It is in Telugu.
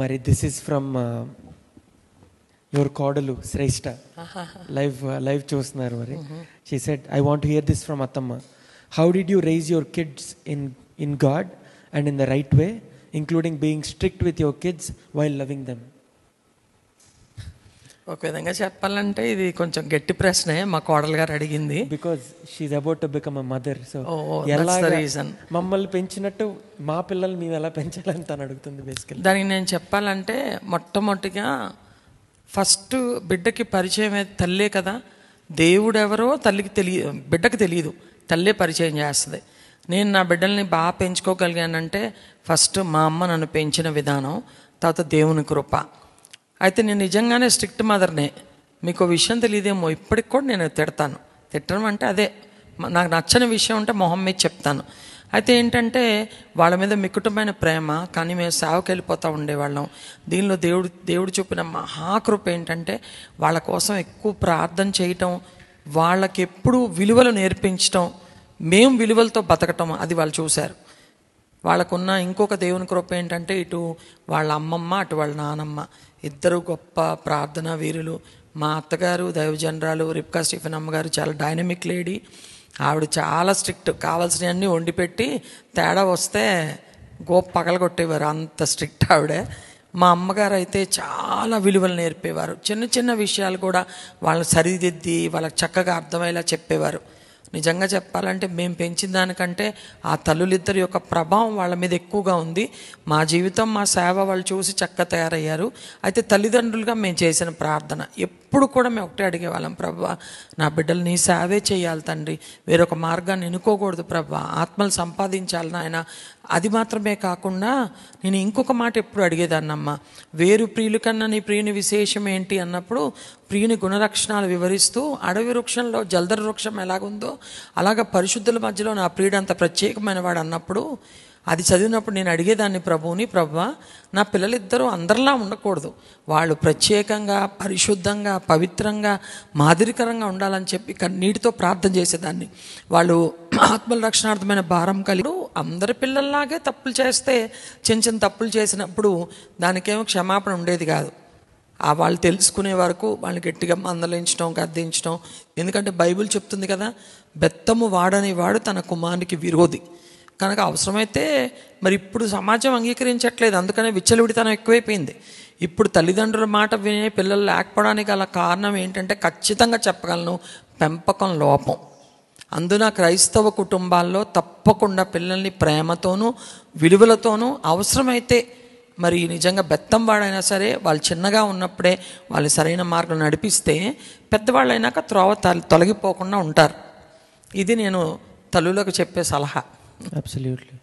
మరి దిస్ ఈస్ ఫ్రమ్ యువర్ కోడలు శ్రేష్ఠ. లైవ్ చూస్తున్నారు మరి. She said, I want to hear this from అత్తమ్మ. How did you raise your kids in God and in the right way, including being strict with your kids while loving them? ఒక విధంగా చెప్పాలంటే ఇది కొంచెం గట్టి ప్రశ్నే మా కోడలు గారు అడిగింది. Because she's about to become a mother. So మమ్మల్ని పెంచినట్టు మా పిల్లలు మేము ఎలా పెంచాలని తను అడుగుతుంది బేసికల్లీ. దానికి నేను చెప్పాలంటే మొట్టమొదటిగా ఫస్ట్ బిడ్డకి పరిచయం అయితే తల్లే కదా. దేవుడు ఎవరో బిడ్డకి తెలియదు, తల్లే పరిచయం చేస్తుంది. నేను నా బిడ్డల్ని బాగా పెంచుకోగలిగానంటే ఫస్ట్ మా అమ్మ నన్ను పెంచిన విధానం, తర్వాత దేవుని కృప. అయితే నేను నిజంగానే స్ట్రిక్ట్ మదర్నే. మీకు విషయం తెలియదేమో, ఇప్పటికి కూడా నేను తిట్టడం అంటే అదే, నాకు నచ్చని విషయం ఉంటే మొహం మీద చెప్తాను. అయితే ఏంటంటే వాళ్ళ మీద మిక్కుటమైన ప్రేమ, కానీ మేము సేవకి వెళ్ళిపోతూ ఉండేవాళ్ళం. దీనిలో దేవుడు చూపిన మహాకృప ఏంటంటే వాళ్ళ కోసం ఎక్కువ ప్రార్థన చేయటం, వాళ్ళకి ఎప్పుడు విలువలు నేర్పించటం, మేము విలువలతో బతకటం, అది వాళ్ళు చూశారు. వాళ్ళకున్న ఇంకొక దేవుని కృప ఏంటంటే ఇటు వాళ్ళ అమ్మమ్మ అటు వాళ్ళ నానమ్మ ఇద్దరు గొప్ప ప్రార్థనా వీరులు. మా అత్తగారు దైవజనరాలు రిబ్కా స్టీఫెన్ అమ్మగారు చాలా డైనమిక్ లేడీ. ఆవిడ చాలా స్ట్రిక్ట్, కావాల్సినవన్నీ వండి పెట్టి తేడా వస్తే పగలగొట్టేవారు, అంత స్ట్రిక్ట్ ఆవిడే. మా అమ్మగారు అయితే చాలా విలువలు నేర్పేవారు. చిన్న చిన్న విషయాలు కూడా వాళ్ళని సరిదిద్ది వాళ్ళకి చక్కగా అర్థమయ్యేలా చెప్పేవారు. నిజంగా చెప్పాలంటే మేము పెంచిన దానికంటే ఆ తల్లులిద్దరి యొక్క ప్రభావం వాళ్ళ మీద ఎక్కువగా ఉంది. మా జీవితం మా సేవ వాళ్ళు చూసి చక్కగా తయారయ్యారు. అయితే తల్లిదండ్రులుగా మేము చేసిన ప్రార్థన ఎప్పుడు కూడా మేము ఒకటే అడిగేవాళ్ళం, ప్రభువా నా బిడ్డలు నీ సేవే చేయాలి తండ్రి, వేరొక మార్గాన్ని ఎన్నుకోకూడదు ప్రభువా, ఆత్మలు సంపాదించాలి నాయన. అది మాత్రమే కాకుండా నేను ఇంకొక మాట ఎప్పుడు అడిగేదాన్నమ్మా, వేరు ప్రియుల కన్నా నీ ప్రియుని విశేషం ఏంటి అన్నప్పుడు ప్రియుని గుణలక్షణాలు వివరిస్తూ అడవి వృక్షంలో జల్దర వృక్షం ఎలాగుందో అలాగా పరిశుద్ధుల మధ్యలో నా ప్రియుడు అంత ప్రత్యేకమైన వాడు అన్నప్పుడు అది చదివినప్పుడు నేను అడిగేదాన్ని ప్రభువుని, ప్రభువా నా పిల్లలిద్దరూ అందరిలా ఉండకూడదు, వాళ్ళు ప్రత్యేకంగా పరిశుద్ధంగా పవిత్రంగా మాదిరికరంగా ఉండాలని చెప్పి కన్నీటితో ప్రార్థన చేసేదాన్ని. వాళ్ళు ఆత్మల రక్షణార్థమైన భారం కలిగి అందరి పిల్లల్లాగే తప్పులు చేస్తే చిన్న చిన్న తప్పులు చేసినప్పుడు దానికేమో క్షమాపణ ఉండేది కాదు. వాళ్ళు తెలుసుకునే వరకు వాళ్ళని గట్టిగా మందలించడం గద్దించడం. ఎందుకంటే బైబిల్ చెప్తుంది కదా, బెత్తము వాడని వాడు తన కుమారునికి విరోధి. కనుక అవసరమైతే మరి ఇప్పుడు సమాజం అంగీకరించట్లేదు, అందుకనే విచ్చలవిడితనం ఎక్కువైపోయింది. ఇప్పుడు తల్లిదండ్రుల మాట వినే పిల్లలు లేకపోవడానికి గల కారణం ఏంటంటే ఖచ్చితంగా చెప్పగలను, పెంపకం లోపం. అందున క్రైస్తవ కుటుంబాల్లో తప్పకుండా పిల్లల్ని ప్రేమతోనూ విలువలతోనూ అవసరమైతే మరి నిజంగా బెత్తం వాడైనా సరే వాళ్ళు చిన్నగా ఉన్నప్పుడే వాళ్ళు సరైన మార్గం నడిపిస్తే పెద్దవాళ్ళు అయినాక త్రోవ తొలగిపోకుండా ఉంటారు. ఇది నేను తల్లులకు చెప్పే సలహా. అబ్సల్యూట్లీ.